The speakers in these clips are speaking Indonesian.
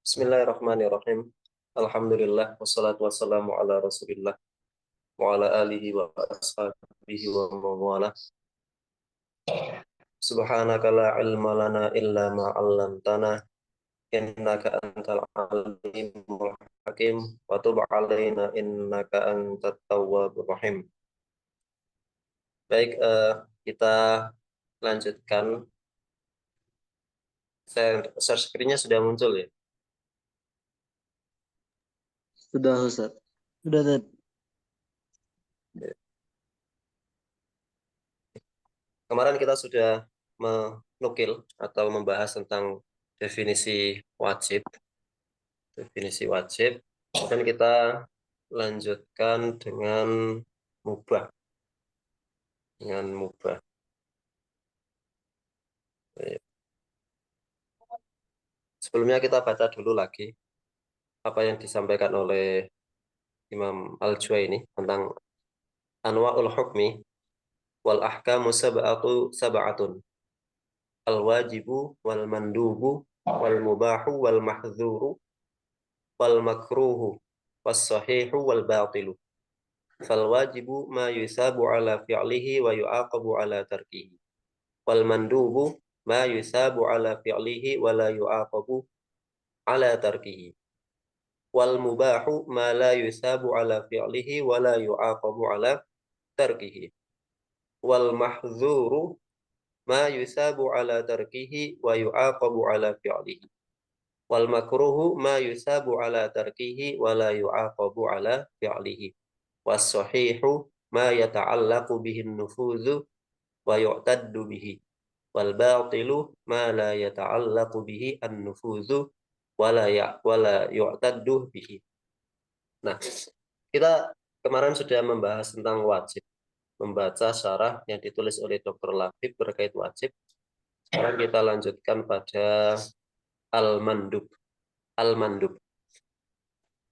Bismillahirrahmanirrahim. Alhamdulillah wassalatu wassalamu ala Rasulillah wa ala alihi wa ashabihi wa mawala. Subhanaka la ilma lana illa ma 'allamtana innaka antal alimul hakim wa tub 'alaina innaka antat tawwabur rahim. Baik, kita lanjutkan. Share screen-nya sudah muncul ya. Sudah Ustaz. Sudah Ustaz. Kemarin kita sudah menukil atau membahas tentang definisi wajib. Dan kita lanjutkan dengan mubah. Sebelumnya kita baca dulu lagi apa yang disampaikan oleh Imam Al-Juwaini tentang anwa'ul hukmi wal ahkamu sab'atun al-wajibu wal mandubu wal mubahu wal mahdzuru wal makruhu was sahihu wal batilu. Fal wajibu ma yusabu ala fi'lihi wa yu'aqabu ala tarkihi. Wal mandubu ma yusabu ala fi'lihi wa la yu'aqabu ala tarkihi. Wal mubahu ma la yusabu ala fi'lihi wa la yu'aqabu ala tarkihi. Wal mahdzuru ma yusabu ala tarkihi wa yu'aqabu ala fi'lihi. Wal makruhu ma yusabu ala tarkihi wa la yu'aqabu ala fi'lihi. Was sahihu ma yata'allaqu bihi an-nufuzu wa yu'taddu bihi. Wal batilu ma la yata'allaqu bihi an-nufuzu wa la yu'taddu bihi. Nah, kita kemarin sudah membahas tentang wajib, membaca syarah yang ditulis oleh Dr. Labib berkait wajib. Sekarang kita lanjutkan pada al-mandub. Al-mandub.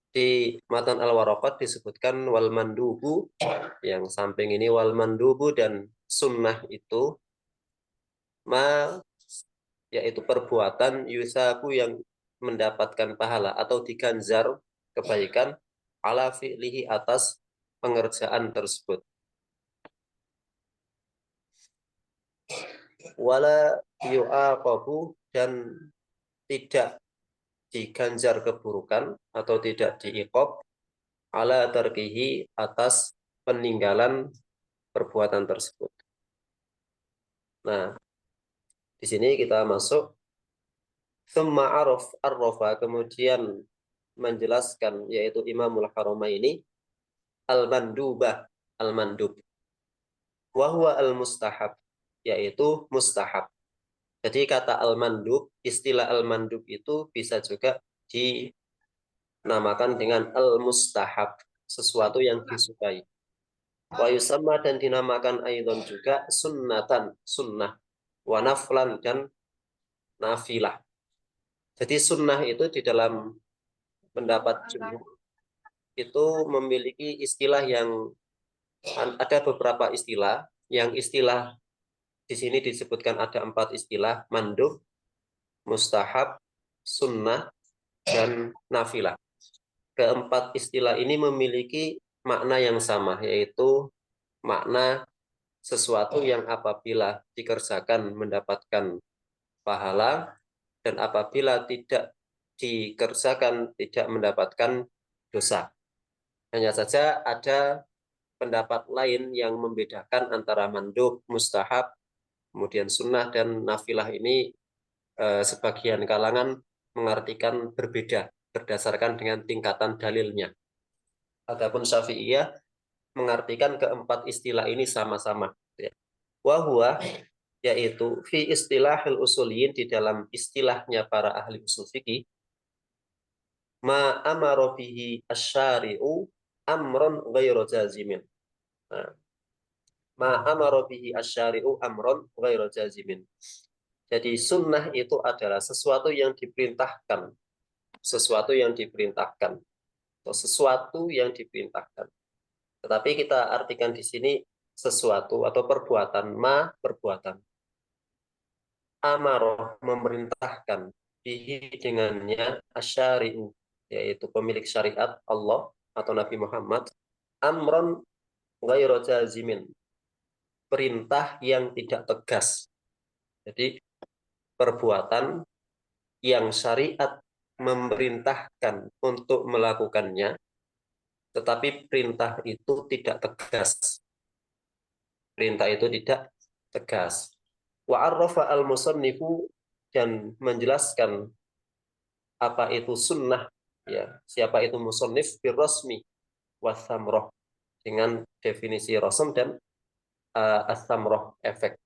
Di matan al-waraqat disebutkan wal mandubu, yang samping ini wal mandubu, dan sunnah itu ma, yaitu perbuatan yusabu yang mendapatkan pahala atau diganjar kebaikan ala fi'lihi atas pengerjaan tersebut. Wala yu'aqabu, dan tidak diganjar keburukan atau tidak diiqab ala tarkihi atas peninggalan perbuatan tersebut. Nah, di sini kita masuk thumma arrafa, kemudian menjelaskan, yaitu Imamul Haramaini al-mandubah, al-mandub wa huwa al-mustahab, yaitu mustahab. Jadi kata al-mandub, istilah al-mandub itu bisa juga dinamakan dengan al-mustahab, sesuatu yang disukai. Wa yusamma, dan dinamakan aidon juga sunnatan, sunnah, wa naflan, dan nafilah. Jadi sunnah itu di dalam pendapat jumhur itu memiliki istilah yang ada beberapa istilah. Yang istilah di sini disebutkan ada 4 istilah: mandub, mustahab, sunnah, dan nafilah. Keempat istilah ini memiliki makna yang sama, yaitu makna sesuatu yang apabila dikerjakan mendapatkan pahala, dan apabila tidak dikerjakan tidak mendapatkan dosa. Hanya saja ada pendapat lain yang membedakan antara mandub, mustahab, kemudian sunnah, dan nafilah ini. Sebagian kalangan mengartikan berbeda berdasarkan dengan tingkatan dalilnya. Adapun Syafi'iyah mengartikan keempat istilah ini sama-sama. Wahwa, yaitu fi istilahil usuliyin, di dalam istilahnya para ahli usul fikih, ma amara bihi asy-syari'u amron ghairu jazimin. Ma amara bihi asy-syari'u amron ghairu jazimin. Jadi sunnah itu adalah sesuatu yang diperintahkan, Tetapi kita artikan di sini sesuatu atau perbuatan, ma perbuatan, amaroh memerintahkan, bihi dengannya asyari'u, yaitu pemilik syariat Allah atau Nabi Muhammad, amron ghairu jazimin, perintah yang tidak tegas. Jadi perbuatan yang syariat memerintahkan untuk melakukannya, tetapi perintah itu tidak tegas. Perintah itu tidak tegas. Wa arrafa al-musannifu, dan menjelaskan apa itu sunnah, ya, siapa itu musannif birrasmi wasamroh, dengan definisi rasm dan as-samroh, efek.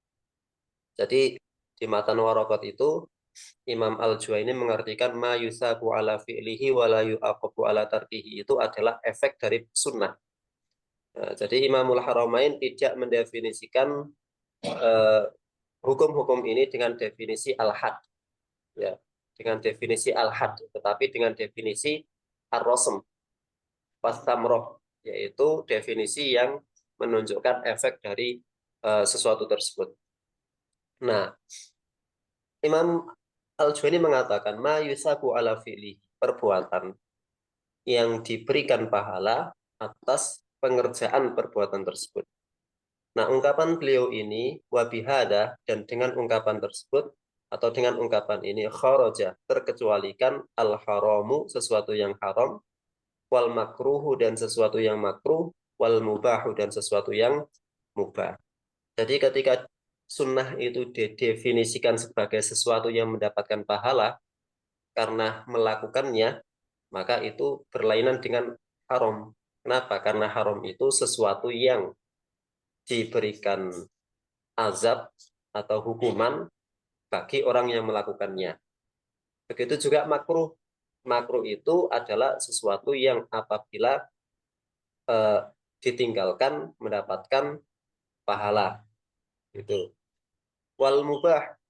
Jadi di matan waraqat itu Imam Al-Juwaini mengartikan ma yusabu ala fi'lihi wa la yu'aqabu ala tarkihi, itu adalah efek dari sunnah. Nah, jadi Imamul Haramain tidak mendefinisikan hukum-hukum ini dengan definisi al-had, ya, dengan definisi al-had, tetapi dengan definisi ar-rasm wasamroh, yaitu definisi yang menunjukkan efek dari sesuatu tersebut. Nah, Imam Al-Juwaini mengatakan ma yusabu ala fi'li, perbuatan yang diberikan pahala atas pengerjaan perbuatan tersebut. Nah, ungkapan beliau ini wabihada, dan dengan ungkapan tersebut atau dengan ungkapan ini kharaja, terkecualikan al-haramu, sesuatu yang haram, wal makruhu, dan sesuatu yang makruh, wal mubahu, dan sesuatu yang mubah. Jadi ketika sunnah itu didefinisikan sebagai sesuatu yang mendapatkan pahala karena melakukannya, maka itu berlainan dengan haram. Kenapa? Karena haram itu sesuatu yang diberikan azab atau hukuman bagi orang yang melakukannya. Begitu juga makruh. Makruh itu adalah sesuatu yang apabila eh, ditinggalkan mendapatkan pahala. Gitu. Wal mubah.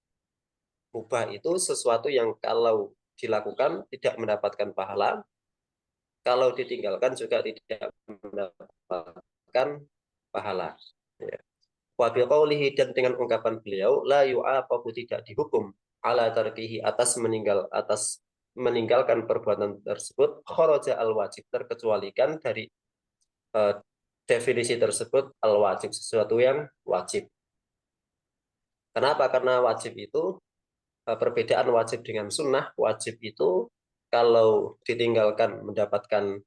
Mubah itu sesuatu yang kalau dilakukan tidak mendapatkan pahala, kalau ditinggalkan juga tidak mendapatkan pahala. Ya. Wa biqaulihi, dan dengan ungkapan beliau la yu'aqabu, tidak dihukum ala tarkihi, atas meninggalkan perbuatan tersebut, kharaja al wajib, terkecualikan dari eh, definisi tersebut al wajib, sesuatu yang wajib. Kenapa? Karena wajib itu perbedaan wajib dengan sunnah. Wajib itu kalau ditinggalkan mendapatkan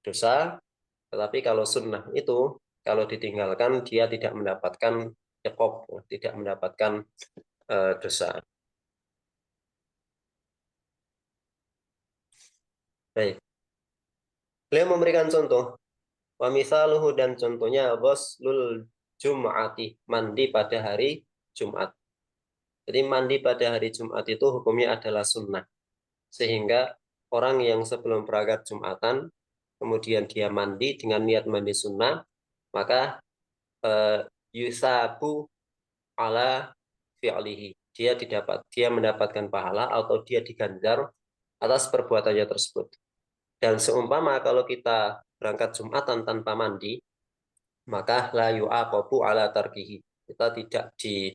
dosa, tetapi kalau sunnah itu kalau ditinggalkan dia tidak mendapatkan iqab, tidak mendapatkan dosa. Baik. Beliau memberikan contoh, wa misaluhu, dan contohnya ghuslul jum'ati, mandi pada hari Jumat. Jadi mandi pada hari Jumat itu hukumnya adalah sunnah. Sehingga orang yang sebelum berangkat Jumatan, kemudian dia mandi dengan niat mandi sunnah, maka yusabu ala fi'lihi. Dia mendapatkan pahala atau dia diganjar atas perbuatannya tersebut. Dan seumpama kalau kita berangkat Jumatan tanpa mandi, maka la yu'aqabu ala tarkihi. Kita tidak di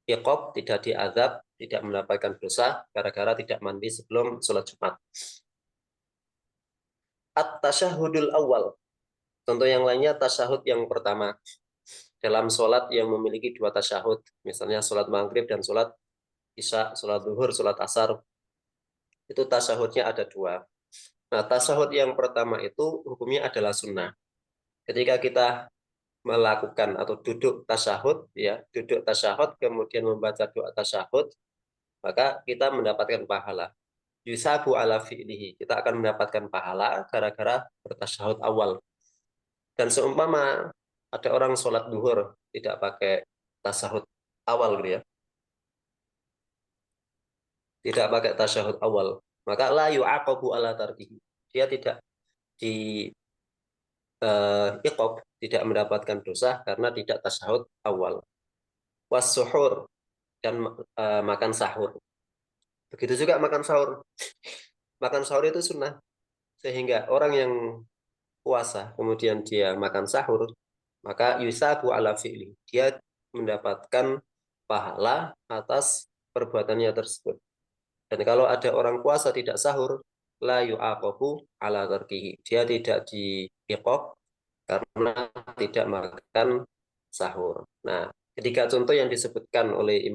iqab, tidak diazab, tidak mendapatkan dosa gara-gara tidak mandi sebelum sholat Jumat. At-tasyahudul awal. Contoh yang lainnya tasyahud yang pertama. Dalam sholat yang memiliki dua tasyahud, misalnya sholat maghrib dan sholat isya, sholat zuhur, sholat asar, itu tasyahudnya ada dua. Nah, tasyahud yang pertama itu hukumnya adalah sunnah. Ketika kita melakukan atau duduk tasyahud, ya, duduk tasyahud kemudian membaca doa tasyahud, maka kita mendapatkan pahala. Yusabu ala fi'lihi, kita akan mendapatkan pahala gara-gara bertasyahud awal. Dan seumpama ada orang sholat duhur tidak pakai tasyahud awal, gitu ya, tidak pakai tasyahud awal, maka la yu'aqabu ala tarkihi, dia tidak di iqab, tidak mendapatkan dosa karena tidak tasyahud awal. Was-suhur, dan makan sahur. Begitu juga makan sahur. Makan sahur itu sunnah. Sehingga orang yang puasa kemudian dia makan sahur, maka yusabu ala fi'li, dia mendapatkan pahala atas perbuatannya tersebut. Dan kalau ada orang puasa tidak sahur, la yu'aqabu ala tarkihi. Dia tidak diiqab karena tidak makan sahur. Nah, ketiga contoh yang disebutkan oleh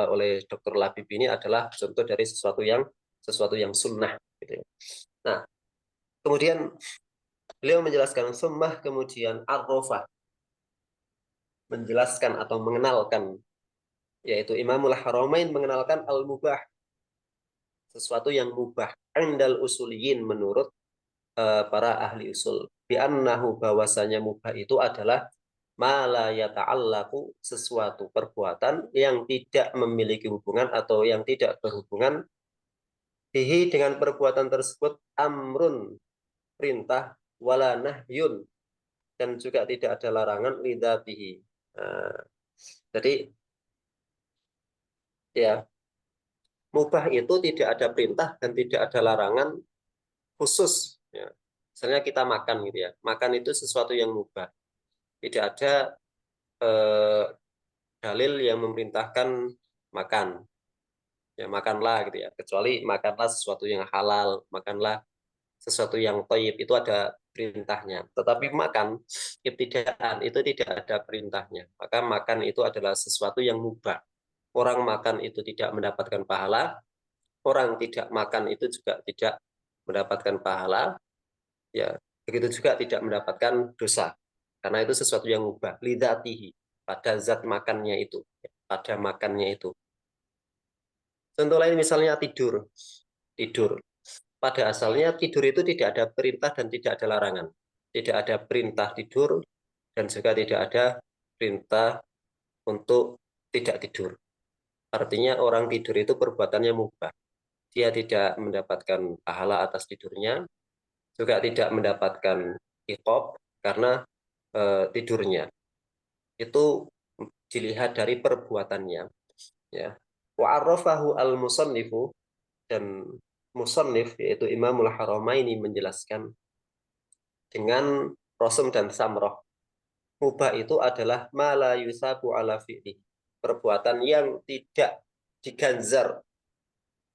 oleh Dr. Labib ini adalah contoh dari sesuatu yang sunnah gitu ya. Nah, kemudian beliau menjelaskan sunnah, kemudian arrofah, menjelaskan atau mengenalkan, yaitu Imamul Haramain mengenalkan al-mubah, sesuatu yang mubah, indal usuliyin menurut para ahli usul, bi annahu bahwasanya mubah itu adalah ma la yata'allaqu, sesuatu perbuatan yang tidak memiliki hubungan atau yang tidak berhubungan bihi dengan perbuatan tersebut amrun, perintah, wala nahyun, dan juga tidak ada larangan lidzatihi. Nah, jadi ya, mubah itu tidak ada perintah dan tidak ada larangan khusus ya. Misalnya kita makan gitu ya. Makan itu sesuatu yang mubah. Tidak ada dalil yang memerintahkan makan. Ya makanlah gitu ya. Kecuali makanlah sesuatu yang halal, makanlah sesuatu yang thayyib, itu ada perintahnya. Tetapi makan ibtidaan itu tidak ada perintahnya. Maka makan itu adalah sesuatu yang mubah. Orang makan itu tidak mendapatkan pahala, orang tidak makan itu juga tidak mendapatkan pahala, ya begitu juga tidak mendapatkan dosa, karena itu sesuatu yang mubah lidzatihi, pada zat makannya itu, pada makannya itu. Contoh lain misalnya tidur. Tidur pada asalnya tidur itu tidak ada perintah dan tidak ada larangan, tidak ada perintah tidur dan juga tidak ada perintah untuk tidak tidur. Artinya orang tidur itu perbuatannya mubah, dia tidak mendapatkan pahala atas tidurnya, juga tidak mendapatkan iqab karena tidurnya. Itu dilihat dari perbuatannya, ya. Wa arrafahu al-musannifu, dan musannif yaitu Imamul Haramaini menjelaskan dengan rosum dan samroh. Mubah itu adalah ma la yusabu ala fi'li, perbuatan yang tidak diganjar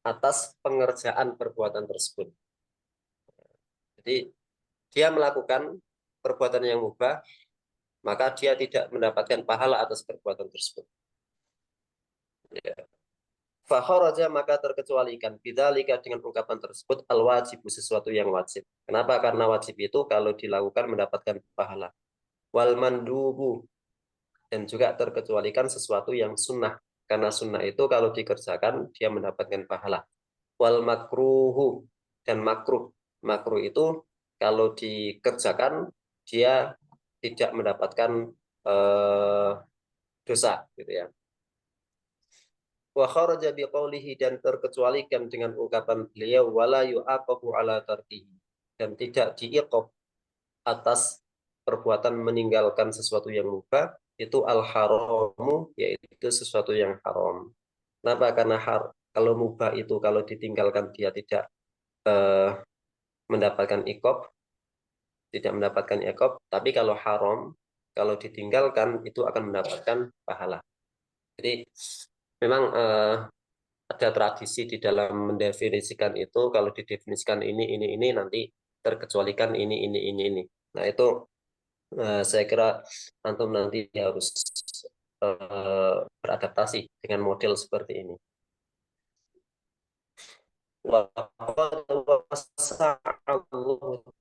atas pengerjaan perbuatan tersebut. Jadi dia melakukan perbuatan yang mubah, maka dia tidak mendapatkan pahala atas perbuatan tersebut. Ya. Fakharaja, maka terkecualikan bidzalika, dengan ungkapan tersebut, al wajib, sesuatu yang wajib. Kenapa? Karena wajib itu kalau dilakukan mendapatkan pahala. Wal mandubu, dan juga terkecualikan sesuatu yang sunnah, karena sunnah itu kalau dikerjakan dia mendapatkan pahala. Wal makruhu, dan makruh. Makruh itu kalau dikerjakan dia tidak mendapatkan dosa gitu ya. Wa kharaja biqaulihi, dan terkecualikan dengan ungkapan beliau wala yu'aqabu ala tarkihi, dan tidak diiqab atas perbuatan meninggalkan sesuatu yang mubah, itu al haramu, yaitu sesuatu yang haram. Kenapa? Karena kalau mubah itu kalau ditinggalkan dia tidak mendapatkan iqab, tidak mendapatkan iqab, tapi kalau haram, kalau ditinggalkan itu akan mendapatkan pahala. Jadi memang ada tradisi di dalam mendefinisikan itu, kalau didefinisikan ini nanti terkecualikan ini. Nah itu saya kira antum nanti harus beradaptasi dengan model seperti ini. Wa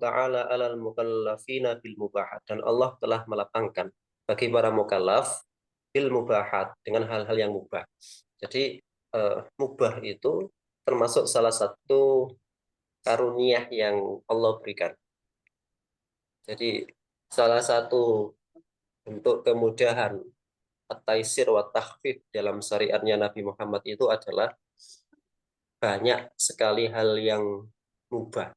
ta'ala 'alal mukallafina bil mubahat, dan Allah telah melapangkan bagi para mukallaf bil mubahat, dengan hal-hal yang mubah. Jadi mubah itu termasuk salah satu karunia yang Allah berikan. Jadi salah satu bentuk kemudahan at-taisir wa takhfif dalam syariatnya Nabi Muhammad itu adalah banyak sekali hal yang mubah.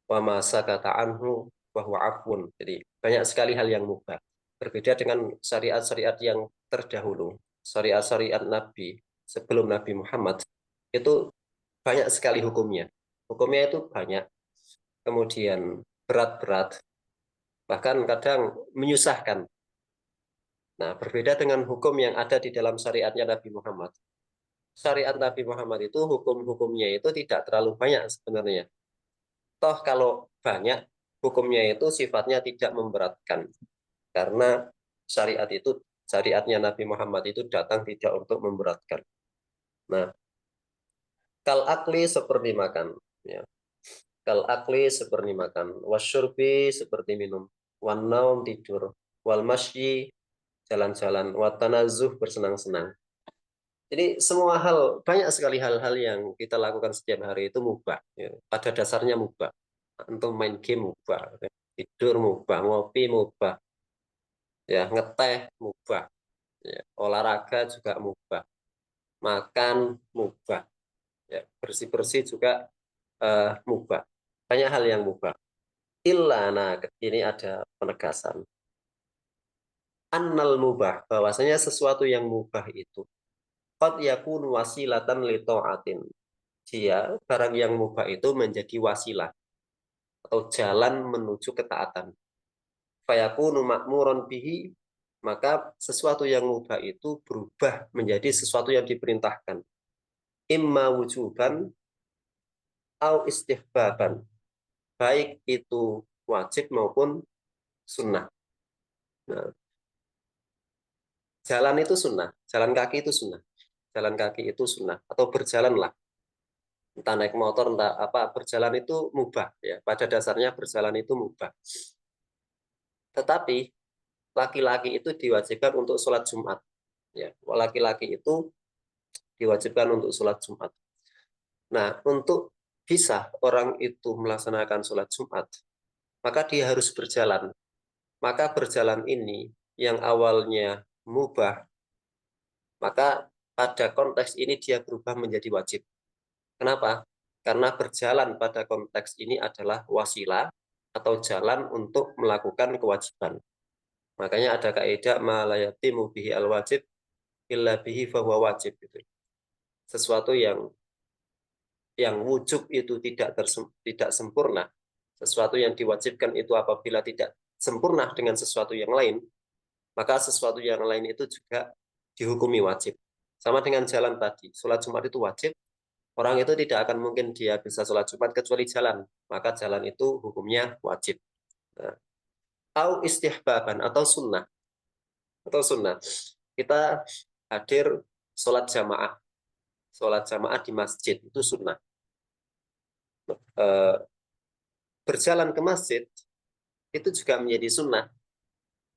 Wa ma sakata anhu wa huwa afwun. Jadi banyak sekali hal yang mubah. Berbeda dengan syariat-syariat yang terdahulu, syariat-syariat Nabi sebelum Nabi Muhammad itu banyak sekali hukumnya. Hukumnya itu banyak, kemudian berat-berat, bahkan kadang menyusahkan. Nah, berbeda dengan hukum yang ada di dalam syariatnya Nabi Muhammad. syariat Nabi Muhammad itu hukum-hukumnya itu tidak terlalu banyak sebenarnya. Toh kalau banyak, hukumnya itu sifatnya tidak memberatkan. Karena syariatnya Nabi Muhammad itu datang tidak untuk memberatkan. Nah, kal akli seperti makan. Ya. Kal akli seperti makan. Wasyurbi seperti minum. Wan naum tidur. Wal masyi jalan-jalan. Watanazuh bersenang-senang. Jadi semua hal, banyak sekali hal-hal yang kita lakukan setiap hari itu mubah. Ya. Pada dasarnya mubah. Untuk main game mubah. Tidur mubah. Ngopi mubah. Ya, ngeteh mubah. Ya. Olahraga juga mubah. Makan mubah. Ya. Bersih-bersih juga mubah. Banyak hal yang mubah. Illa, nah ini ada penegasan. Annal mubah, bahwasanya sesuatu yang mubah itu qad yakun wasilatan li ta'atin. Dia barang yang mubah itu menjadi wasilah atau jalan menuju ketaatan. Fayakunu ma'muran bihi, maka sesuatu yang mubah itu berubah menjadi sesuatu yang diperintahkan. Imma wujuban au istihbaban. Baik itu wajib maupun sunnah. Nah, jalan itu sunnah, jalan kaki itu sunnah. Jalan kaki itu sunnah atau berjalanlah, entah naik motor entah apa, berjalan itu mubah ya, pada dasarnya berjalan itu mubah. Tetapi laki-laki itu diwajibkan untuk sholat Jumat ya, laki-laki itu diwajibkan untuk sholat Jumat. Nah, untuk bisa orang itu melaksanakan sholat Jumat, maka dia harus berjalan. Maka berjalan ini yang awalnya mubah, maka pada konteks ini dia berubah menjadi wajib. Kenapa? Karena berjalan pada konteks ini adalah wasilah atau jalan untuk melakukan kewajiban. Makanya ada kaidah ma la yatimu bihi al wajib illa bihi fahuwa wajib gitu. Sesuatu yang wujud itu tidak sempurna, sesuatu yang diwajibkan itu apabila tidak sempurna dengan sesuatu yang lain, maka sesuatu yang lain itu juga dihukumi wajib. Sama dengan jalan tadi, sholat Jumat itu wajib, orang itu tidak akan mungkin dia bisa sholat Jumat kecuali jalan. Maka jalan itu hukumnya wajib. Nah, au istihbaban atau sunnah. Atau sunnah. Kita hadir sholat jamaah. Sholat jamaah di masjid itu sunnah. Berjalan ke masjid itu juga menjadi sunnah.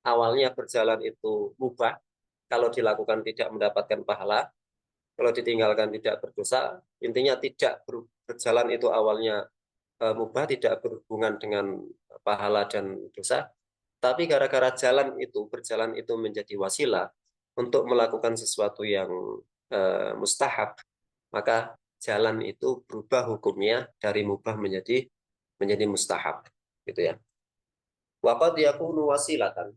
Awalnya berjalan itu mubah. Kalau dilakukan tidak mendapatkan pahala. Kalau ditinggalkan tidak berdosa. Intinya tidak berjalan itu awalnya mubah, tidak berhubungan dengan pahala dan dosa, tapi gara-gara berjalan itu menjadi wasilah untuk melakukan sesuatu yang mustahab, maka jalan itu berubah hukumnya dari mubah menjadi mustahab, gitu ya. Waqad yakunu wasilatan,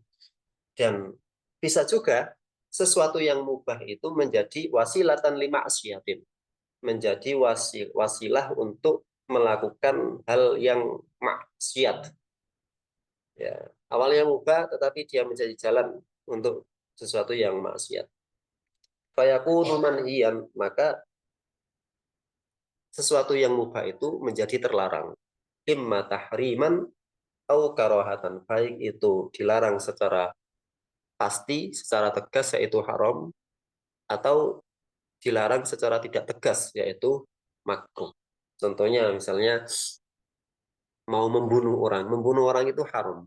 dan bisa juga sesuatu yang mubah itu menjadi wasilatan lima asyiatin, menjadi wasilah untuk melakukan hal yang maksiat. Ya, awalnya mubah tetapi dia menjadi jalan untuk sesuatu yang maksiat. Fayakunu manhiyan, maka sesuatu yang mubah itu menjadi terlarang. Imma tahriman atau karohatan, baik itu dilarang secara pasti, secara tegas yaitu haram, atau dilarang secara tidak tegas yaitu makruh. Contohnya misalnya mau membunuh orang itu haram.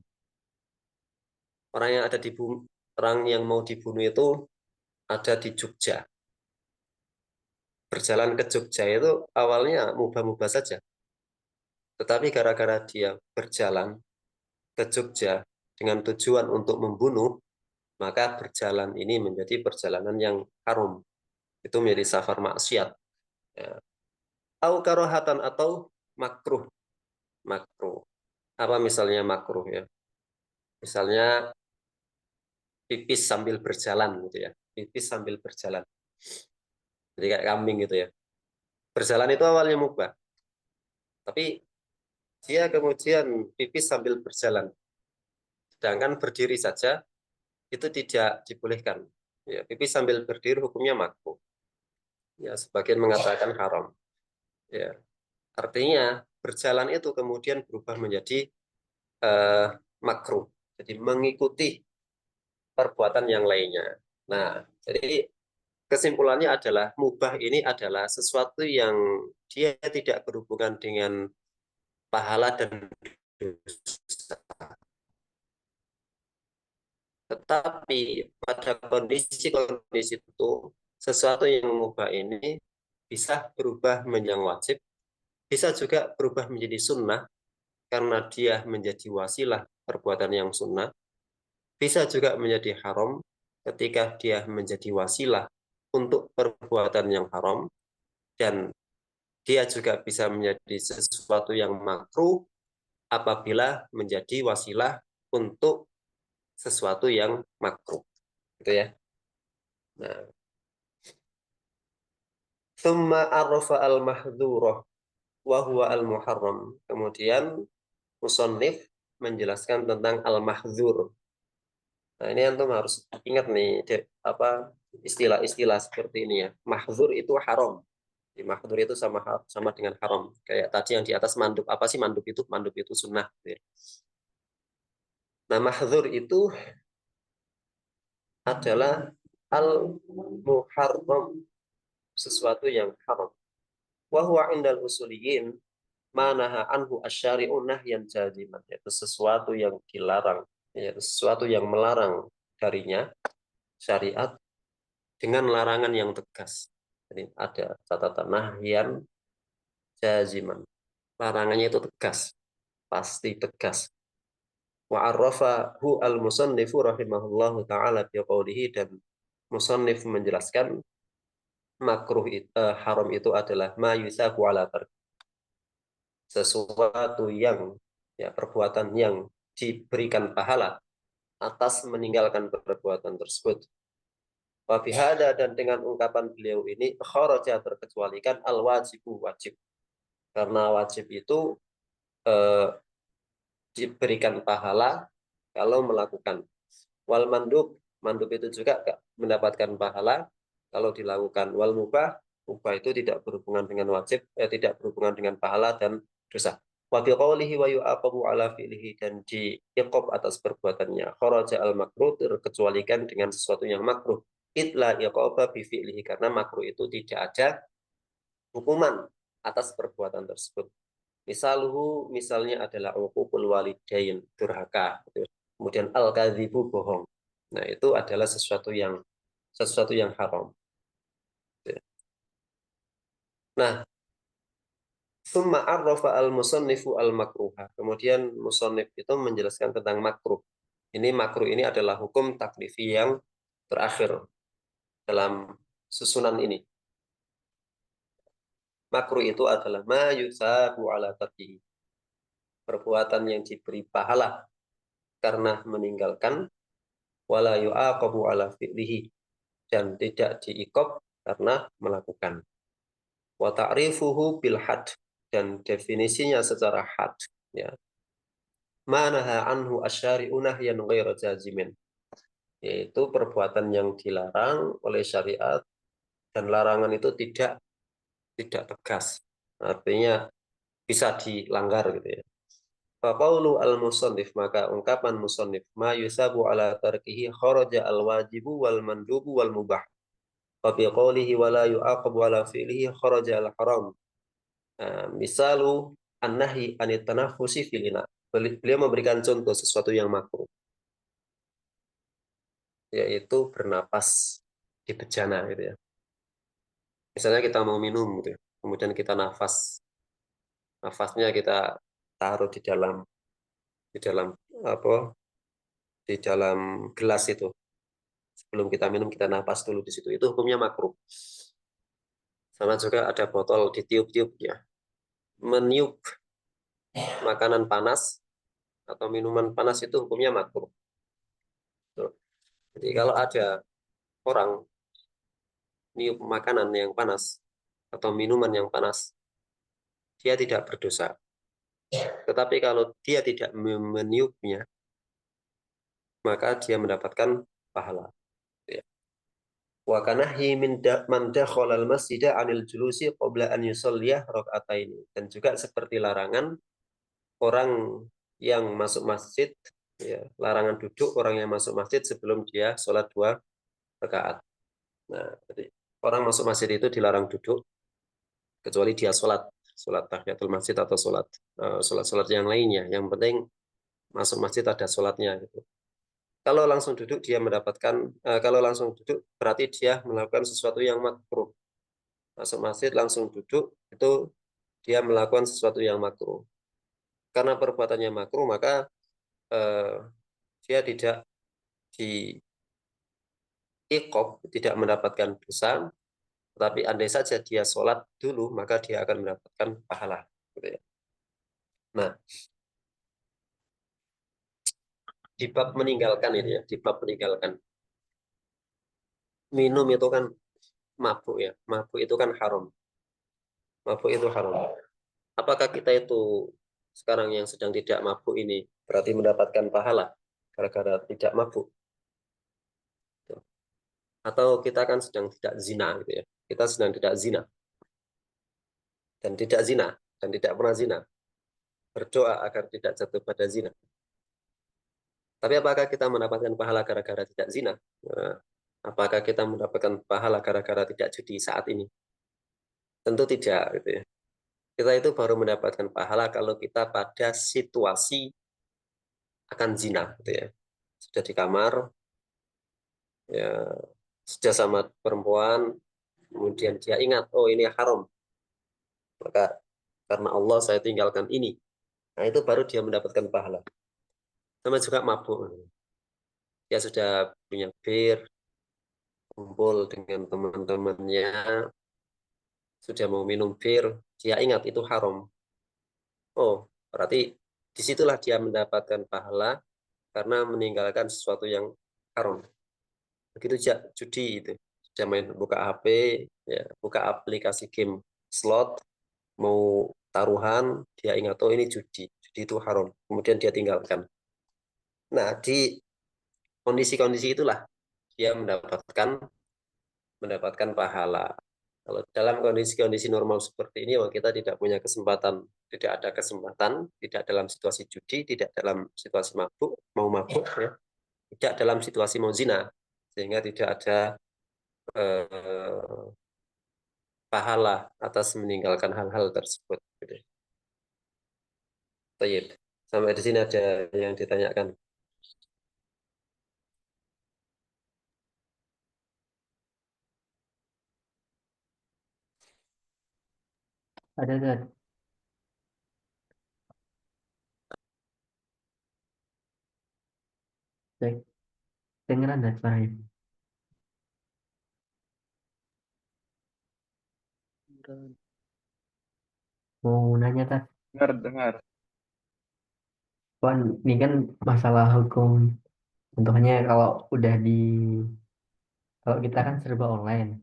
Orang yang ada di orang yang mau dibunuh itu ada di Jogja. Berjalan ke Jogja itu awalnya mubah-mubah saja. Tetapi gara-gara dia berjalan ke Jogja dengan tujuan untuk membunuh, maka berjalan ini menjadi perjalanan yang haram. Itu menjadi safar maksiat. Ya. Au karohatan atau makruh. Makruh. Apa misalnya makruh ya? Misalnya pipis sambil berjalan gitu ya. Pipis sambil berjalan. Jadi kayak kambing gitu ya. Berjalan itu awalnya mubah. Tapi dia kemudian pipis sambil berjalan. Sedangkan berdiri saja itu tidak dibolehkan. Ya, pipis sambil berdiri hukumnya makruh. Ya, sebagian mengatakan haram. Ya, artinya berjalan itu kemudian berubah menjadi makruh. Jadi mengikuti perbuatan yang lainnya. Nah, jadi kesimpulannya adalah mubah ini adalah sesuatu yang dia tidak berhubungan dengan pahala dan dosa. Tetapi pada kondisi-kondisi itu, sesuatu yang mubah ini bisa berubah menjadi wajib, bisa juga berubah menjadi sunnah karena dia menjadi wasilah perbuatan yang sunnah, bisa juga menjadi haram ketika dia menjadi wasilah untuk perbuatan yang haram, dan dia juga bisa menjadi sesuatu yang makruh apabila menjadi wasilah untuk sesuatu yang makruh. Gitu ya. Nah, thumma arrafa al-mahdhurah wa huwa al-muharram. Kemudian musannif menjelaskan tentang al-mahdhur. Nah, ini antum harus ingat nih apa istilah-istilah seperti ini ya. Mahdzur itu haram. Di mahdzur itu sama sama dengan haram. Kayak tadi yang di atas mandub. Apa sih mandub itu? Mandub itu sunnah. Gitu ya. Nah, mahdzur itu adalah al-muharram, sesuatu yang haram. Wa huwa indal usuliyin manaha anhu asyari'u nahyan jaziman, yaitu sesuatu yang dilarang, yaitu sesuatu yang melarang darinya syariat dengan larangan yang tegas. Jadi ada catatan nahyan jaziman. Larangannya itu tegas, pasti tegas. Wa arrafahu al-musannifu rahimahullahu taala bi qoulihi, dan musannif menjelaskan makruh haram itu adalah ma yusaku ala tark, sesuatu yang ya perbuatan yang diberikan pahala atas meninggalkan perbuatan tersebut. Wa bihada, dan dengan ungkapan beliau ini kharaja, terkecualikan al wajibu, wajib, karena wajib itu eh, diberikan pahala kalau melakukan. Wal mandub, mandub itu juga mendapatkan pahala kalau dilakukan. Wal mubah, mubah itu tidak berhubungan dengan wajib, tidak berhubungan dengan pahala dan dosa. Wa bi qawlihi wa yu'aqabu ala fi'lihi, dan diiqab atas perbuatannya. Kharaja al makruh, terkecualikan dengan sesuatu yang makruh. Itla iqaba bi fi'lihi, karena makruh itu tidak ada hukuman atas perbuatan tersebut. Misalnya adalah uququl walidain, durhaka. Kemudian al-kadzibu, bohong. Nah, itu adalah sesuatu yang haram. Nah, summa arrafa al-musannifu al-makruha. Kemudian musannif itu menjelaskan tentang makruh. Ini makruh ini adalah hukum taklifi yang terakhir dalam susunan ini. Makruh itu adalah ma yusabu ala tarkihi, perbuatan yang diberi pahala karena meninggalkan, wala yu'aqabu ala fi'lihi, dan tidak diikop karena melakukan. Wa ta'rifuhu bil had, dan definisinya secara had, ya. Manaha anhu asyari'u nahyan ghairu jazimin, yaitu perbuatan yang dilarang oleh syariat, dan larangan itu tidak tegas. Artinya bisa dilanggar gitu ya. Faqaulu al-musannif, maka ungkapan musannif, ma yusabu ala tarkihi kharaja al-wajibu wal mandubu wal mubah. Wa bi qawlihi wa la yu'aqabu ala fi'lihi kharaja al-haram. Misalu an-nahi anit tanafusi filina. Beliau memberikan contoh sesuatu yang makruh, yaitu bernapas di bejana gitu ya. Misalnya kita mau minum gitu ya, kemudian kita nafasnya kita taruh di dalam apa? Di dalam gelas itu. Sebelum kita minum kita nafas dulu di situ. Itu hukumnya makruh. Sama juga ada botol ditiup-tiup ya. Meniup makanan panas atau minuman panas itu hukumnya makruh. Jadi kalau ada orang niup makanan yang panas atau minuman yang panas, dia tidak berdosa. Tetapi kalau dia tidak meniupnya, maka dia mendapatkan pahala. Ya. Wa kanahi man dakhala al-masjida 'anil julusi qabla an yusalliyah raka'ataini. Dan juga seperti larangan orang yang masuk masjid, ya, larangan duduk orang yang masuk masjid sebelum dia sholat 2 rakaat. Nah, jadi orang masuk masjid itu dilarang duduk kecuali dia sholat tahiyatul masjid atau sholat yang lainnya. Yang penting masuk masjid ada sholatnya gitu. Kalau langsung duduk dia kalau langsung duduk berarti dia melakukan sesuatu yang makruh. Masuk masjid langsung duduk itu dia melakukan sesuatu yang makruh. Karena perbuatannya makruh maka eh, dia tidak di tidak mendapatkan dosa, tetapi andai saja dia sholat dulu maka dia akan mendapatkan pahala. Gitu ya. Nah, di bab meninggalkan ini ya, di bab meninggalkan minum itu kan mabuk ya, mabuk itu kan haram, mabuk itu haram. Apakah kita itu sekarang yang sedang tidak mabuk ini berarti mendapatkan pahala gara-gara tidak mabuk? Atau kita kan sedang tidak zina gitu ya. Kita sedang tidak zina dan tidak pernah zina. Berdoa agar tidak jatuh pada zina. Tapi apakah kita mendapatkan pahala gara-gara tidak zina? Nah, apakah kita mendapatkan pahala gara-gara tidak judi saat ini? Tentu tidak gitu ya. Kita itu baru mendapatkan pahala kalau kita pada situasi akan zina gitu ya. Sudah di kamar, ya sudah sama perempuan, kemudian dia ingat, oh ini haram, maka karena Allah saya tinggalkan ini. Nah itu baru dia mendapatkan pahala. Sama juga mabuk. Dia sudah punya bir, kumpul dengan teman-temannya, sudah mau minum bir, dia ingat itu haram. Oh, berarti disitulah dia mendapatkan pahala karena meninggalkan sesuatu yang haram. Begitu juga judi itu. Sudah main buka HP, ya, buka aplikasi game slot, mau taruhan, dia ingat, oh ini judi. Judi itu haram. Kemudian dia tinggalkan. Nah, di kondisi-kondisi itulah dia mendapatkan pahala. Kalau dalam kondisi-kondisi normal seperti ini, kita tidak punya kesempatan, tidak ada kesempatan, tidak dalam situasi judi, tidak dalam situasi mau mabuk, ya, tidak dalam situasi mau zina, sehingga tidak ada eh, pahala atas meninggalkan hal-hal tersebut. Gitu. Tayyib. Sampai di sini ada yang ditanyakan. Ada Zat. Cek. Dengeran Zat suaranya. Mau nanya Zat. Dengar, dengar. Kan ini kan masalah hukum. Contohnya kalau kita kan serba online.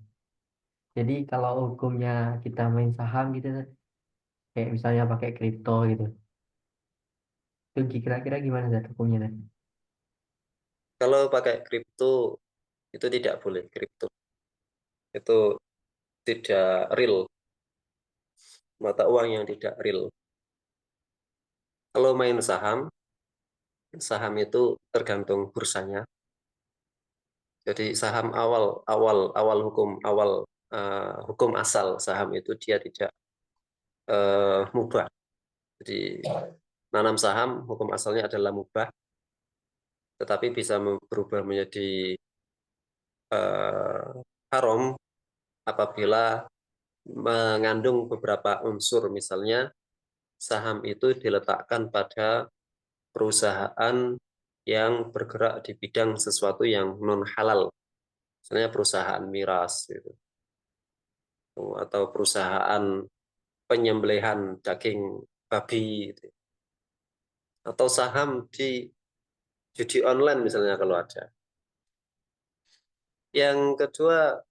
Jadi kalau hukumnya kita main saham gitu, Zat, kayak misalnya pakai kripto gitu. Itu kira-kira gimana Zat hukumnya Zat? Kalau pakai kripto, itu tidak boleh. Kripto itu tidak real, mata uang yang tidak real. Kalau main saham, saham itu tergantung bursanya. Jadi saham hukum asal saham itu dia tidak mubah. Jadi nanam saham hukum asalnya adalah mubah, tetapi bisa berubah menjadi haram apabila mengandung beberapa unsur. Misalnya saham itu diletakkan pada perusahaan yang bergerak di bidang sesuatu yang non halal, misalnya perusahaan miras gitu, atau perusahaan penyembelihan daging babi gitu. Atau saham di judi online misalnya kalau ada. Yang kedua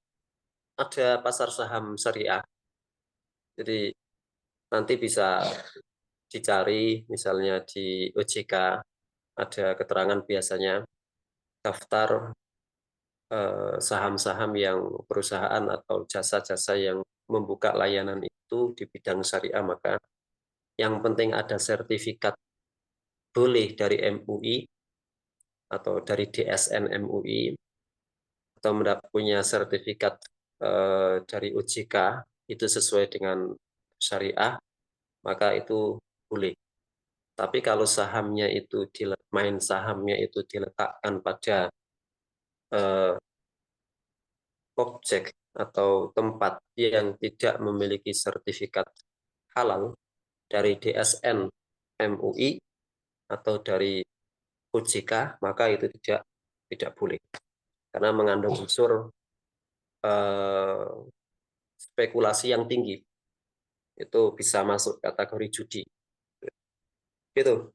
ada pasar saham syariah. Jadi nanti bisa dicari misalnya di OJK ada keterangan biasanya daftar saham-saham yang perusahaan atau jasa-jasa yang membuka layanan itu di bidang syariah, maka yang penting ada sertifikat boleh dari MUI atau dari DSN MUI atau punya sertifikat dari OJK itu sesuai dengan syariah, maka itu boleh. Tapi kalau sahamnya itu main sahamnya itu diletakkan pada objek atau tempat yang tidak memiliki sertifikat halal dari DSN MUI atau dari OJK, maka itu tidak boleh karena mengandung unsur spekulasi yang tinggi, itu bisa masuk kategori judi. Gitu.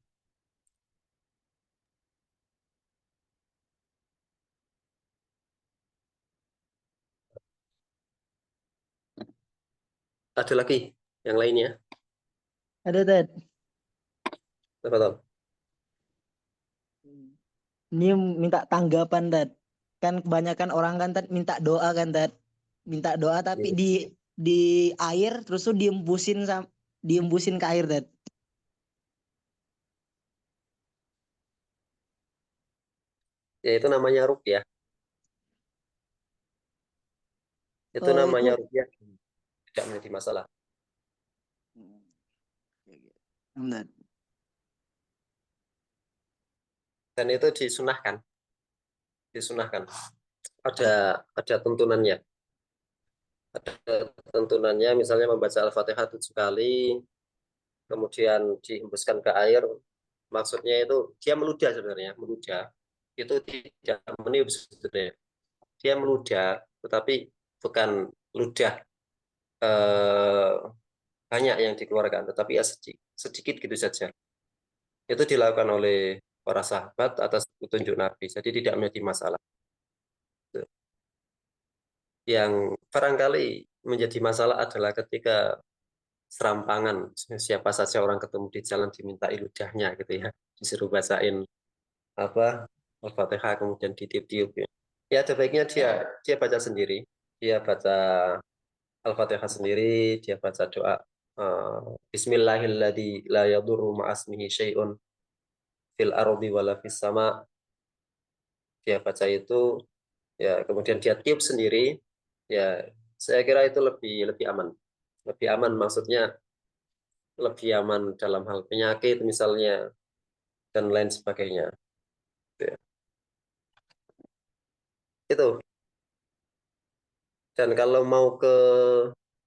Ada lagi yang lainnya? Ada, Ted. Betul. Ini minta tanggapan, Ted. Kan kebanyakan orang kan, Ted, minta doa kan, Ted. Minta doa tapi di air terus tuh diembusin ke air, Ted. Ya itu namanya ruqyah. Itu Oh, namanya itu. ruqyah, tidak menjadi masalah. Bentar. Dan itu disunahkan. Disunahkan. Ada tuntunannya. Ada tuntunannya, misalnya membaca Al-Fatihah 7 kali, kemudian dihembuskan ke air. Maksudnya itu dia meludah sebenarnya, meludah. Itu tidak meniup sebetulnya. Dia meludah, tetapi bukan ludah banyak yang dikeluarkan, tetapi ya sedikit, sedikit gitu saja. Itu dilakukan oleh para sahabat atas petunjuk Nabi, jadi tidak menjadi masalah. Yang barangkali menjadi masalah adalah ketika serampangan, siapa saja orang ketemu di jalan diminta ludahnya gitu ya, disuruh bacain apa Al-Fatihah kemudian ditiup-tiup ya. Ya ada baiknya dia baca sendiri, dia baca Al-Fatihah sendiri, dia baca doa Bismillahilladzi la yadurru ma'asmihi syai'un fil ardi wala fis sama. Dia baca itu ya kemudian dia tiup sendiri, ya saya kira itu lebih lebih aman. Lebih aman maksudnya lebih aman dalam hal penyakit misalnya dan lain sebagainya. Ya. Itu. Dan kalau mau ke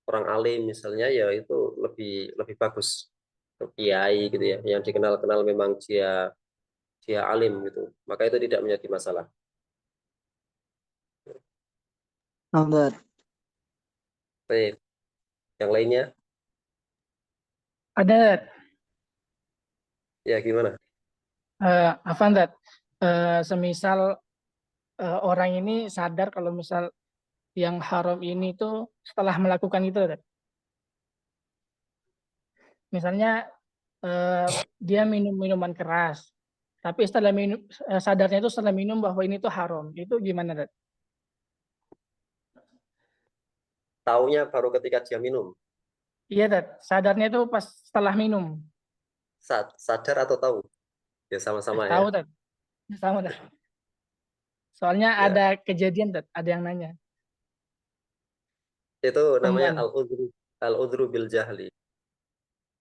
orang alim misalnya ya itu lebih lebih bagus ke kiai gitu ya yang dikenal-kenal memang dia dia alim gitu. Maka itu tidak menjadi masalah. Bentar. Baik. Yang lainnya Ada ya gimana? Afan, semisal orang ini sadar kalau misal yang haram ini tuh setelah melakukan itu, Dad. Misalnya dia minum minuman keras, tapi setelah minum sadarnya itu setelah minum bahwa ini tuh haram. Itu gimana, Dad? Taunya baru ketika dia minum. Iya, Dad. Sadarnya itu pas setelah minum. Sadar atau tahu? Ya sama-sama ya. Tahu, Dad. Sama, Dad. Soalnya Ya. ada kejadian, Dad. Ada yang nanya. Itu namanya Temuan. al-udhru bil jahli.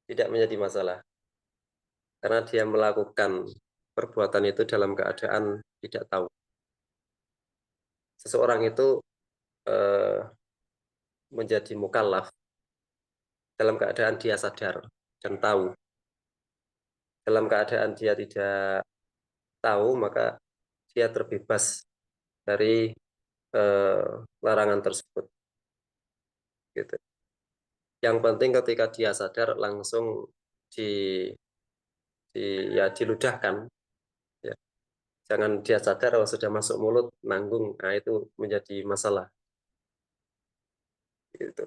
Tidak menjadi masalah. Karena dia melakukan perbuatan itu dalam keadaan tidak tahu. Seseorang itu eh, menjadi mukallaf dalam keadaan dia sadar dan tahu. Dalam keadaan dia tidak tahu, maka dia terbebas dari eh, larangan tersebut. Gitu. Yang penting ketika dia sadar langsung di, diludahkan. Ya. Jangan dia sadar kalau sudah masuk mulut nanggung, nah itu menjadi masalah. Gitu.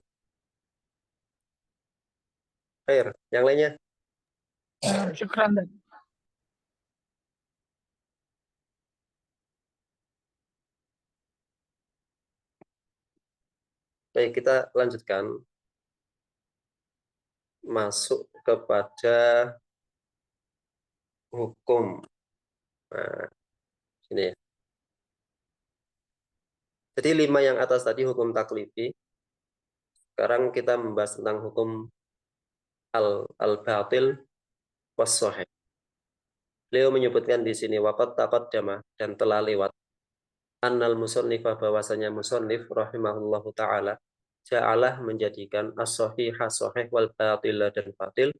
Air, yang lainnya. Syukran, Dad. Baik, kita lanjutkan masuk kepada hukum. Nah, ini ya. Jadi 5 yang atas tadi hukum taklifi. Sekarang kita membahas tentang hukum al-batil was-sahih. Beliau menyebutkan di sini waqad taqaddama dan telah lewat annal musannifah bahwasanya musannif rahimahullahu taala ja'alah menjadikan as-sahihah sahih wal batila dan batil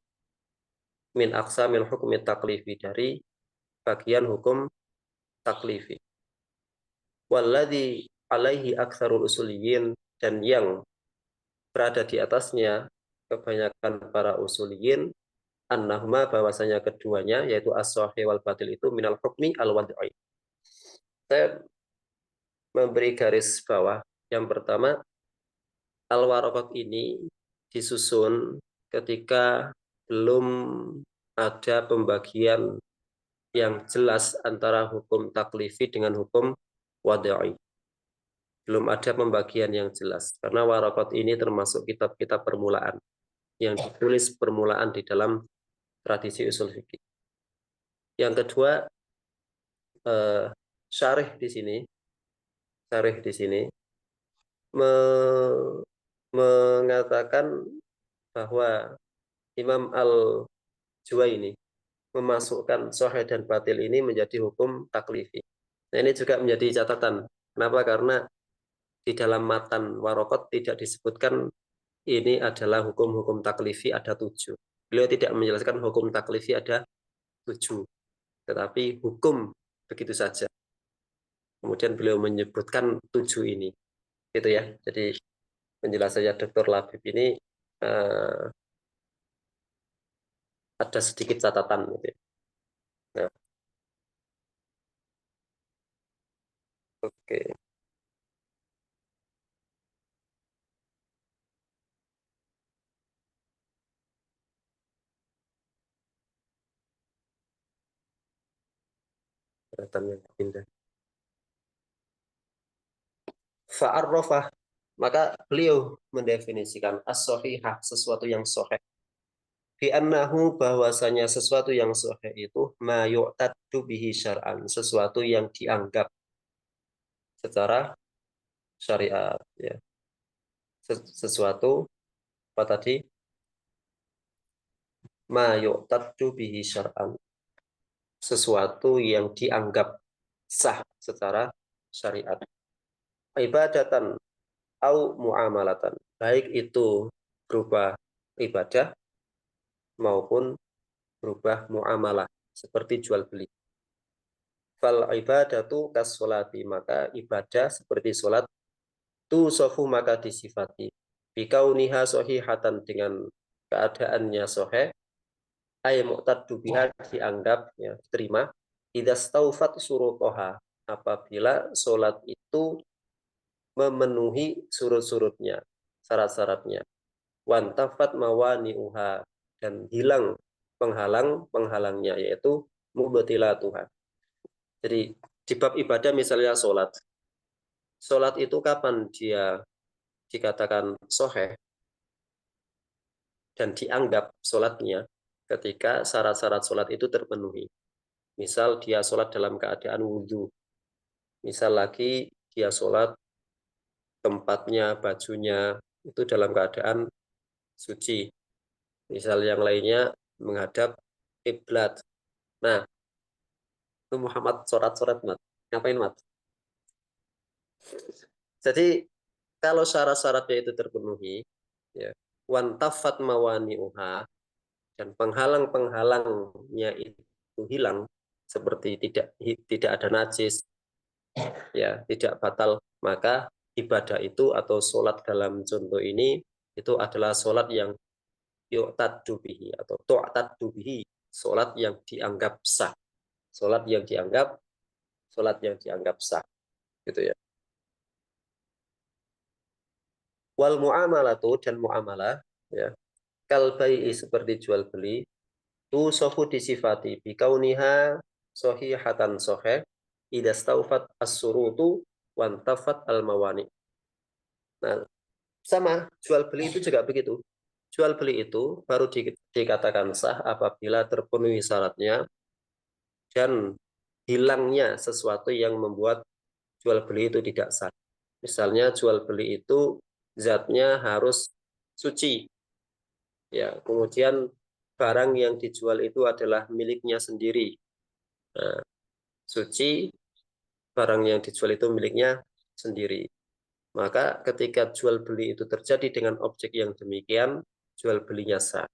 min aqsamil hukmi taklifi dari bagian hukum taklifi. Walladzi alaihi aktsarul usuliyin dan yang berada di atasnya kebanyakan para usuliyin annahuma bahwasanya keduanya yaitu as-sahih wal batil itu minal hukmi al-wad'i. Saya memberi garis bawah. Yang pertama, al-waraqat ini disusun ketika belum ada pembagian yang jelas antara hukum taklifi dengan hukum wad'i. Belum ada pembagian yang jelas. Karena waraqat ini termasuk kitab-kitab permulaan yang ditulis permulaan di dalam tradisi usul fikih. Yang kedua, syarih di sini mengatakan bahwa Imam Al-Juwaini memasukkan sahih dan batil ini menjadi hukum taklifi. Nah, ini juga menjadi catatan. Kenapa? Karena di dalam matan waraqat tidak disebutkan ini adalah hukum-hukum taklifi ada 7. Beliau tidak menjelaskan hukum taklifi ada 7, tetapi hukum begitu saja. Kemudian beliau menyebutkan 7 ini, gitu ya. Jadi penjelasannya Dr. Labib ini ada sedikit catatan, gitu ya. Nah, oke. Catatan yang pindah. Fa'arrafah, maka beliau mendefinisikan as-sahihah, sesuatu yang sahih. Bi annahu, bahwasanya sesuatu yang sahih itu ma yu'taddu bihi syar'an, sesuatu yang dianggap secara syariat, ya. Sesuatu apa tadi? Ma yu'taddu bihi syar'an, sesuatu yang dianggap sah secara syariat. Ibadatan au muamalatan, baik itu berupa ibadah maupun berubah muamalah seperti jual beli. Fal ibadatu kas sholati, maka ibadah seperti sholat tu sofu maka disifati bikauniha sahihatan, dengan keadaannya sahih, ay muqtaddu biha, dianggap ya terima, idastaufat surutoha, apabila sholat itu memenuhi surut-surutnya, syarat-syaratnya, wantafat mawani'uha, dan hilang penghalang-penghhalangnya, yaitu mubtilatuha. Jadi di bab ibadah misalnya sholat itu kapan dia dikatakan sahih dan dianggap sholatnya? Ketika syarat-syarat sholat itu terpenuhi. Misal dia sholat dalam keadaan wudhu, misal lagi dia sholat tempatnya, bajunya itu dalam keadaan suci, misal yang lainnya menghadap kiblat. Nah, itu Muhammad sorat-sorat, Mat. Ngapain, Mat? Jadi kalau syarat-syaratnya itu terpenuhi, ya, wantafat mawani'uha, dan penghalang-penghalangnya itu hilang, seperti tidak ada najis, ya, tidak batal, maka ibadah itu atau sholat dalam contoh ini itu adalah sholat yang yu'taddu bihi atau tu'taddu bihi, sholat yang dianggap sah, sholat yang dianggap sah, gitu ya. Wal muamalatu, dan muamalah, ya, kal bai'i, seperti jual beli, tu sofu disifati bikauniha sahihatan sahih idastaufat as-surutu wantafat al-mawani. Nah, Sama, jual beli itu juga begitu. Jual beli itu baru dikatakan sah apabila terpenuhi syaratnya dan hilangnya sesuatu yang membuat jual beli itu tidak sah. Misalnya jual beli itu zatnya harus suci, ya. Kemudian barang yang dijual itu adalah miliknya sendiri. Nah, suci, barang yang dijual itu miliknya sendiri. Maka ketika jual beli itu terjadi dengan objek yang demikian, jual belinya sah.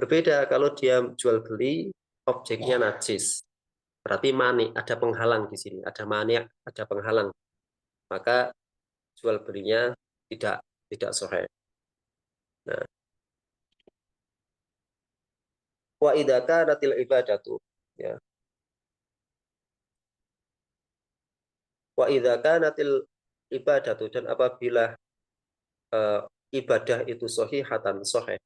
Berbeda kalau dia jual beli objeknya najis. Berarti mani, ada penghalang di sini, ada mani, ada penghalang. Maka jual belinya tidak sahih. Nah, wa idza kanatil ibadatu, ya. Wa idza kanatil ibadatu, dan apabila ibadah itu sahihatan sahih,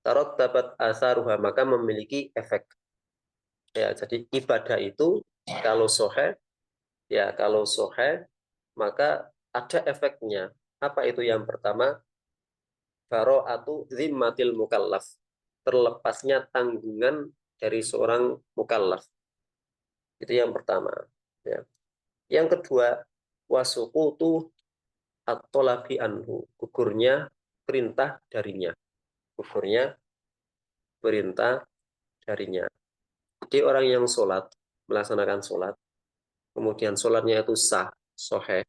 tarattabat atharuha, maka memiliki efek. Ya, jadi ibadah itu kalau sahih, ya kalau sahih maka ada efeknya. Apa itu? Yang pertama, bara'atu zimmatil mukallaf, terlepasnya tanggungan dari seorang mukallaf. Itu yang pertama, ya. Yang kedua, wasuqutu at-talabi anhu, gugurnya perintah darinya. Gugurnya perintah darinya. Jadi orang yang sholat, melaksanakan sholat, kemudian sholatnya itu sah, sahih,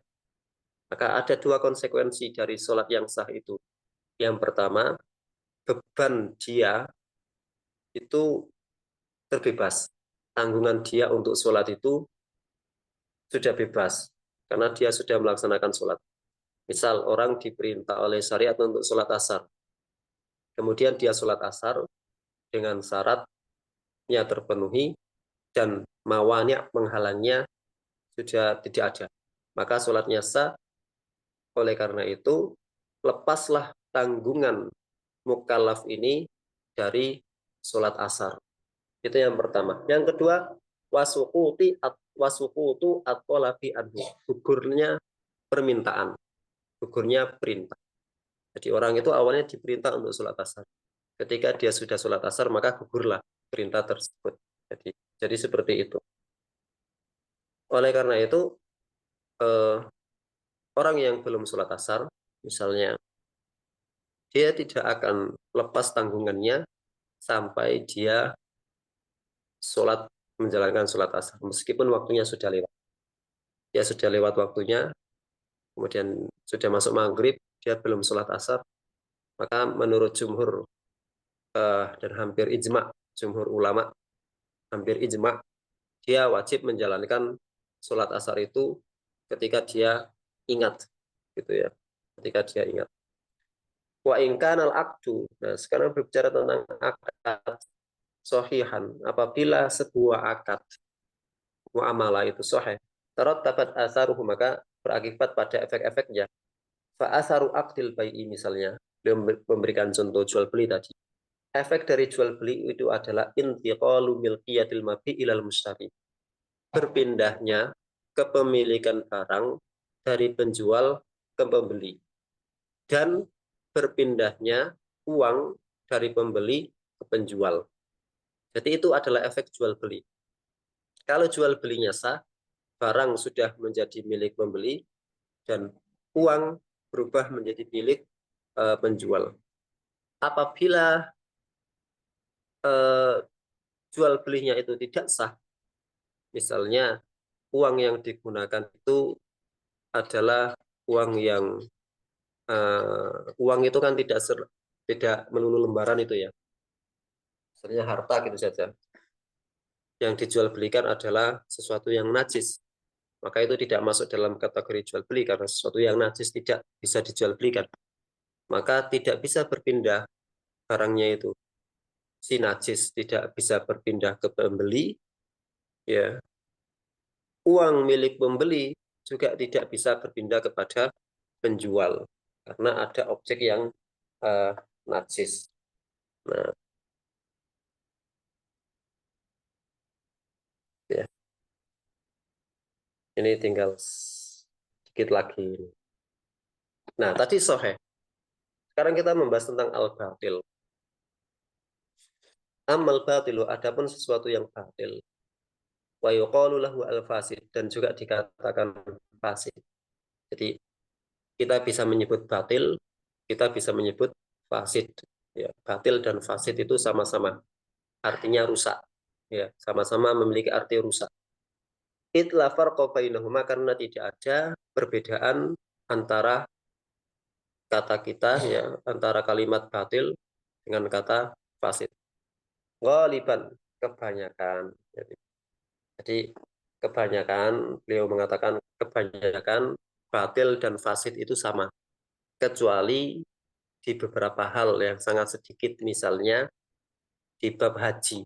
maka ada dua konsekuensi dari sholat yang sah itu. Yang pertama, beban dia itu terbebas. Tanggungan dia untuk sholat itu sudah bebas, karena dia sudah melaksanakan sholat. Misal orang diperintah oleh syariat untuk sholat asar, kemudian dia sholat asar dengan syaratnya terpenuhi dan mawani' menghalangnya sudah tidak ada, maka sholatnya sah. Oleh karena itu, lepaslah tanggungan mukallaf ini dari sholat asar. Itu yang pertama. Yang kedua, wasukutu at-talabi anhu, gugurnya permintaan, gugurnya perintah. Jadi orang itu awalnya diperintah untuk sholat asar. Ketika dia sudah sholat asar, maka gugurlah perintah tersebut. Jadi seperti itu. Oleh karena itu, orang yang belum sholat asar, misalnya, dia tidak akan lepas tanggungannya sampai dia sholat, menjalankan sholat asar, meskipun waktunya sudah lewat. Dia sudah lewat waktunya, kemudian sudah masuk maghrib, dia belum sholat asar, maka menurut jumhur dan hampir ijma, jumhur ulama hampir ijma, dia wajib menjalankan sholat asar itu ketika dia ingat, gitu ya, ketika dia ingat. Wa ingkanal akdu. Nah, sekarang berbicara tentang akad sahihan. Apabila sebuah akad muamalah itu sahih, tarattabat atharuhu, maka berakibat pada efek-efeknya. Fa atharu aqdil bai'i, misalnya, beliau memberikan contoh jual beli tadi. Efek dari jual beli itu adalah intiqalu milkiyatil mabi ilal mushtari. Berpindahnya kepemilikan barang dari penjual ke pembeli, dan berpindahnya uang dari pembeli ke penjual. Jadi itu adalah efek jual beli. Kalau jual belinya sah, barang sudah menjadi milik pembeli dan uang berubah menjadi milik penjual. Apabila jual belinya itu tidak sah, misalnya uang yang digunakan itu adalah uang yang uang itu kan tidak melulu lembaran itu ya, misalnya harta gitu saja. Yang dijual belikan adalah sesuatu yang najis, maka itu tidak masuk dalam kategori jual beli, karena sesuatu yang najis tidak bisa dijual belikan. Maka tidak bisa berpindah barangnya itu. Si najis tidak bisa berpindah ke pembeli, ya. Uang milik pembeli juga tidak bisa berpindah kepada penjual, karena ada objek yang najis. Nah, ya. Ini tinggal sedikit lagi. Nah, tadi sahih. Sekarang kita membahas tentang al-batil. Amal batilu, adapun sesuatu yang batil. Wa yuqalu lahu al-fasid, dan juga dikatakan fasid. Jadi kita bisa menyebut batil, kita bisa menyebut fasid. Ya, batil dan fasid itu sama-sama artinya rusak. Ya, sama-sama memiliki arti rusak. Itla farqa bainahuma, karena tidak ada perbedaan antara kata kita, ya, antara kalimat batil dengan kata fasid. Ghaliban, kebanyakan. Jadi kebanyakan, beliau mengatakan kebanyakan batil dan fasid itu sama. Kecuali di beberapa hal yang sangat sedikit, misalnya di bab haji.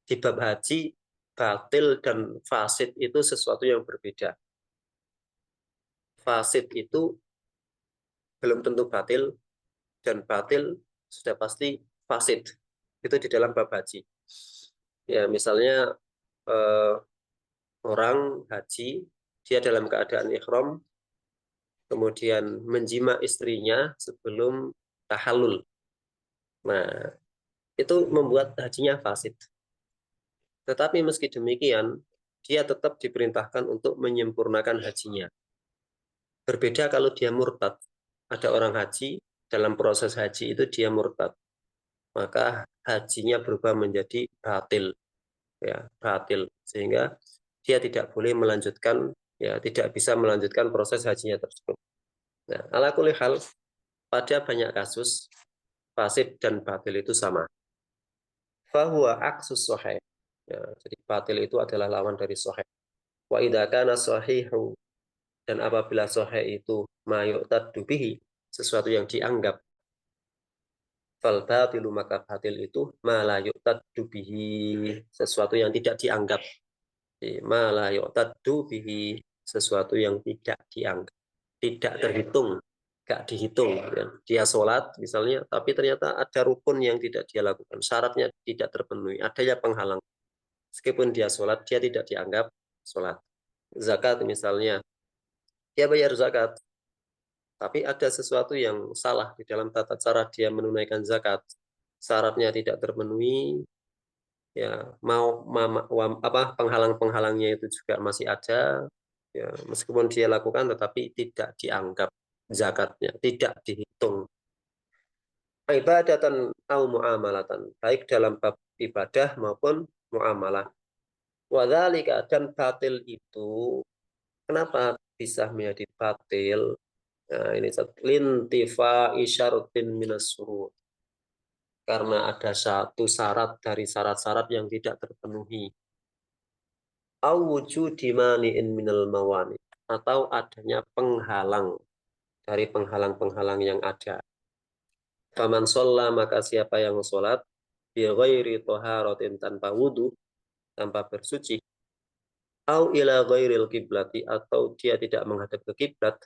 Di bab haji, batil dan fasid itu sesuatu yang berbeda. Fasid itu belum tentu batil, dan batil sudah pasti fasid. Itu di dalam bab haji. Ya, misalnya orang haji, dia dalam keadaan ihram, kemudian menjima istrinya sebelum tahallul. Nah, itu membuat hajinya fasid. Tetapi meski demikian, dia tetap diperintahkan untuk menyempurnakan hajinya. Berbeda kalau dia murtad. Ada orang haji, dalam proses haji itu dia murtad. Maka hajinya berubah menjadi batil. Ya, batil. Sehingga dia tidak boleh melanjutkan, ya, tidak bisa melanjutkan proses hajinya tersebut. Nah, ala kulli hal, pada banyak kasus, fasid dan batil itu sama. Fahuwa aksus sahih. Ya, jadi batil itu adalah lawan dari sahih. Wa idza kana sahihu, dan apabila sahih itu ma yu'taddu bihi, sesuatu yang dianggap, fal batilu, maka batil itu ma la yu'taddu bihi, sesuatu yang tidak dianggap. Ma la yu'taddu bihi, sesuatu yang tidak dianggap, tidak terhitung, gak dihitung. Ya. Dia sholat misalnya, tapi ternyata ada rukun yang tidak dia lakukan, syaratnya tidak terpenuhi, adanya penghalang. Meskipun dia sholat, dia tidak dianggap sholat. Zakat misalnya, dia bayar zakat, tapi ada sesuatu yang salah di dalam tata cara dia menunaikan zakat. Syaratnya tidak terpenuhi, ya, penghalang-penghalangnya itu juga masih ada. Ya, meskipun dia lakukan, tetapi tidak dianggap zakatnya, tidak dihitung. Ibadatan au muamalatan, baik dalam bab ibadah maupun muamalah. Wadzalika, dan batil itu kenapa bisa menjadi batil? Nah, ini lintifa isyaratin minas surut. Karena ada satu syarat dari syarat-syarat yang tidak terpenuhi. Au wujudi mani'in minal mawani, atau adanya penghalang dari penghalang-penghalang yang ada. Faman sholla, maka siapa yang sholat bi ghairi thaharatin, tanpa wudu, tanpa bersuci, au ila ghairil kiblati, atau dia tidak menghadap ke kiblat,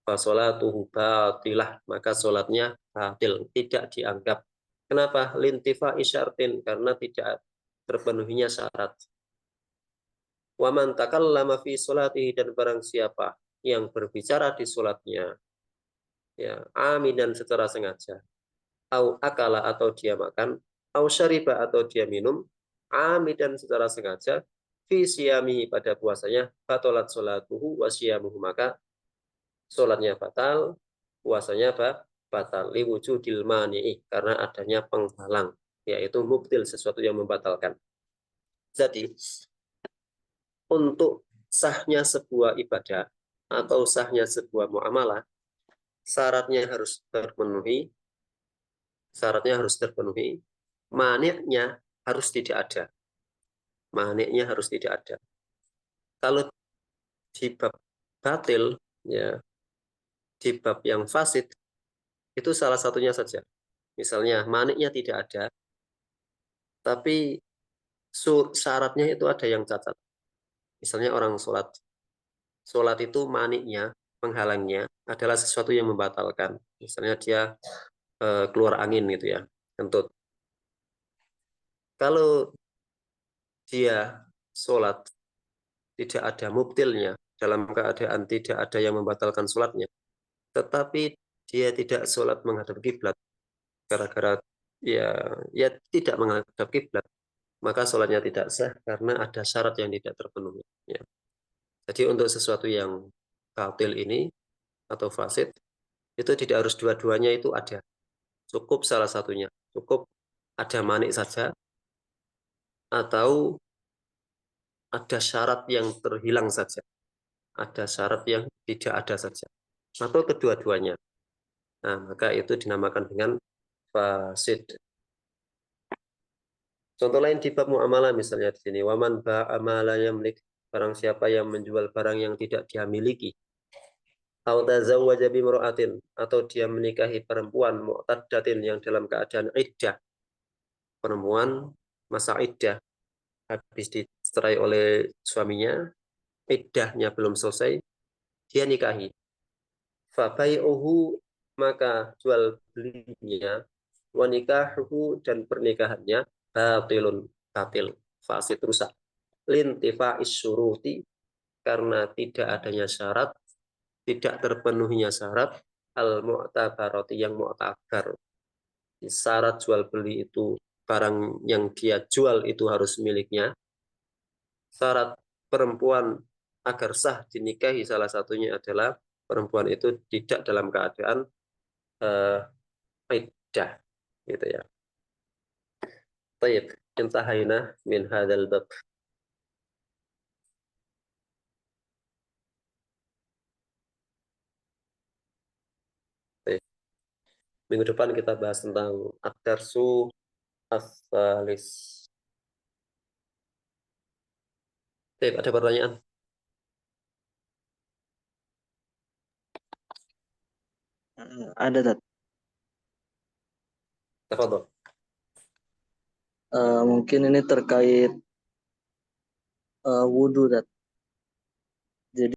fa sholatuhu batilah, maka sholatnya batil, tidak dianggap. Kenapa? Lintifa isyartin, karena tidak terpenuhinya syarat. Wa man takallama fi sholatihi, dan barang siapa yang berbicara di sholatnya, ya, amidan secara sengaja, au akala, atau dia makan, au syariba, atau dia minum, amidan secara sengaja, fi siyamihi, pada puasanya, batalat sholatuhu wa siyamuhu, maka sholatnya batal, puasanya batal, liwujudil mani'i, karena adanya penghalang, yaitu mubtil, sesuatu yang membatalkan. Jadi untuk sahnya sebuah ibadah atau sahnya sebuah muamalah, syaratnya harus terpenuhi, maniknya harus tidak ada. Maniknya harus tidak ada. Kalau di bab batil, ya, di bab yang fasid, itu salah satunya saja. Misalnya maniknya tidak ada, tapi syaratnya itu ada yang cacat. Misalnya orang sholat. Sholat itu maniknya, penghalangnya adalah sesuatu yang membatalkan. Misalnya dia keluar angin gitu ya, kentut. Kalau dia sholat tidak ada mubtilnya, dalam keadaan tidak ada yang membatalkan sholatnya, tetapi dia tidak sholat menghadap kiblat gara-gara ya tidak menghadap kiblat, maka sholatnya tidak sah karena ada syarat yang tidak terpenuhi. Ya. Jadi untuk sesuatu yang batil ini atau fasid itu tidak harus dua-duanya itu ada, cukup salah satunya, cukup ada manik saja atau ada syarat yang terhilang saja, ada syarat yang tidak ada saja, atau kedua-duanya. Nah, maka itu dinamakan dengan fasid. Contoh lain di bab muamalah misalnya di sini, waman ba'amala yamlik, barang siapa yang menjual barang yang tidak dia miliki, atau tazawwaja bimra'atin, atau dia menikahi perempuan mu'taddatin yang dalam keadaan iddah, perempuan masa iddah, habis dicerai oleh suaminya, iddahnya belum selesai, dia nikahi. Fabai'uhu, maka jual belinya, wa nikahuhu, dan pernikahannya batilun, batil, fasid, rusak. Lintifa'is syuruti, karena tidak adanya syarat, tidak terpenuhinya syarat al-mu'tabarati, yang mu'tabar. Syarat jual beli itu barang yang dia jual itu harus miliknya. Syarat perempuan agar sah dinikahi salah satunya adalah perempuan itu tidak dalam keadaan iddah, gitu ya. Baik, intahayna min hadzal bab. Baik. Minggu depan kita bahas tentang ad-darsu as-salis. Baik, ada pertanyaan? Ada Tat. Tafadhol. Mungkin ini terkait wudhu Tat. Jadi